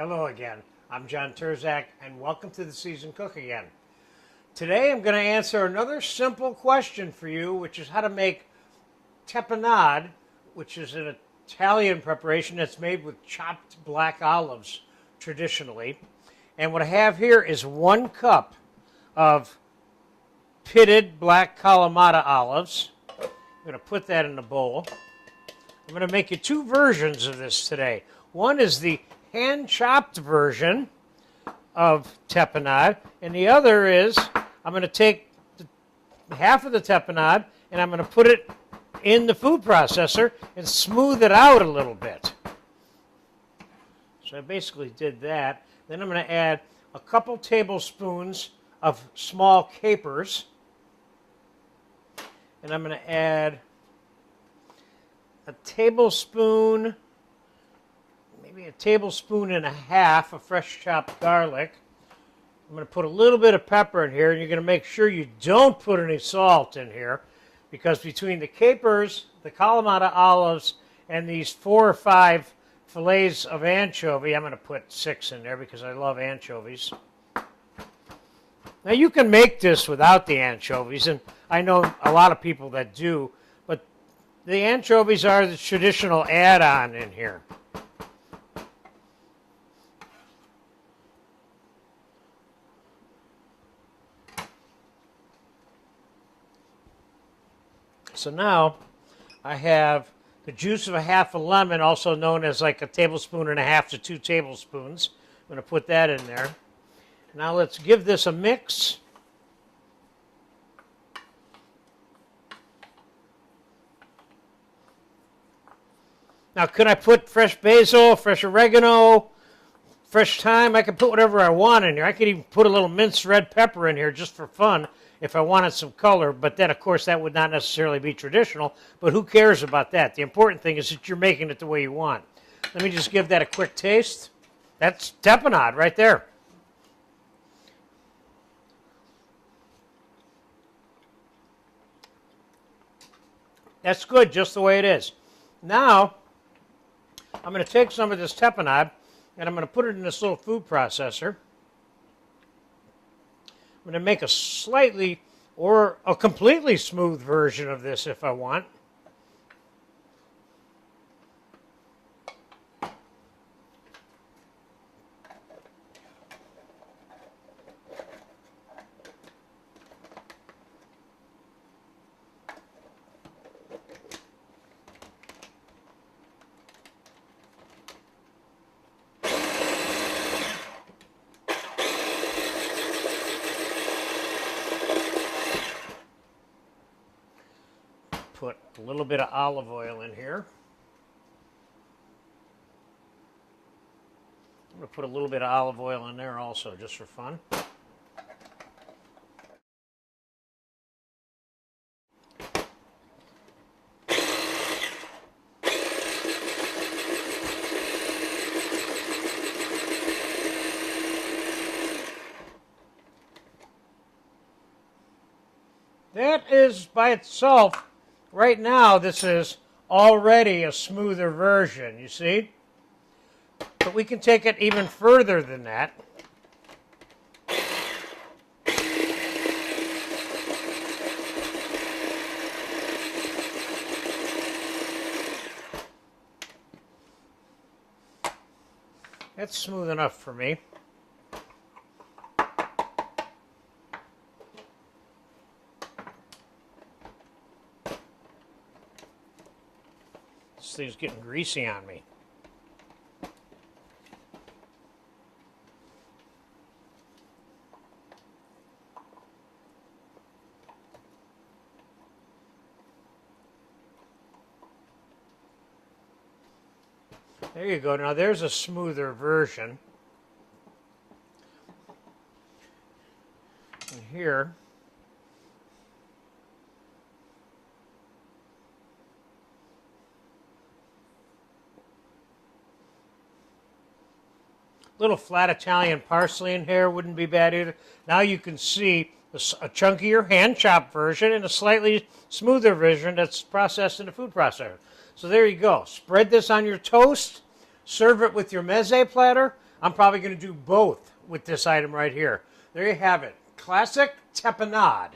Hello again. I'm John Terzak, and welcome to the Seasoned Cook again. Today I'm going to answer another simple question for you, which is how to make tapenade, which is an Italian preparation that's made with chopped black olives traditionally. And what I have here is 1 cup of pitted black Kalamata olives. I'm going to put that in a bowl. I'm going to make you 2 versions of this today. One is the hand-chopped version of tapenade, and the other is I'm going to take half of the tapenade and I'm going to put it in the food processor and smooth it out a little bit. So I basically did that. Then I'm going to add a couple tablespoons of small capers, and I'm going to add a tablespoon, maybe a tablespoon and a half of fresh chopped garlic. I'm going to put a little bit of pepper in here, and you're going to make sure you don't put any salt in here, because between the capers, the Kalamata olives, and these 4 or 5 fillets of anchovy, I'm going to put 6 in there because I love anchovies. Now you can make this without the anchovies, and I know a lot of people that do, but the anchovies are the traditional add-on in here. So now I have the juice of a half a lemon, also known as like a tablespoon and a half to 2 tablespoons. I'm going to put that in there. Now let's give this a mix. Now could I put fresh basil, fresh oregano, fresh thyme? I could put whatever I want in here. I could even put a little minced red pepper in here just for fun if I wanted some color, but then of course that would not necessarily be traditional, but who cares about that? The important thing is that you're making it the way you want. Let me just give that a quick taste. That's tapenade right there. That's good just the way it is. Now, I'm going to take some of this tapenade and I'm going to put it in this little food processor. I'm going to make a slightly or a completely smooth version of this if I want. Put a little bit of olive oil in here. I'm going to put a little bit of olive oil in there also, just for fun. That is by itself. Right now, this is already a smoother version, you see? But we can take it even further than that. That's smooth enough for me. This thing's getting greasy on me. There you go. Now there's a smoother version. And here, little flat Italian parsley in here wouldn't be bad either. Now you can see a chunkier hand-chopped version and a slightly smoother version that's processed in a food processor. So there you go. Spread this on your toast. Serve it with your meze platter. I'm probably going to do both with this item right here. There you have it. Classic tapenade.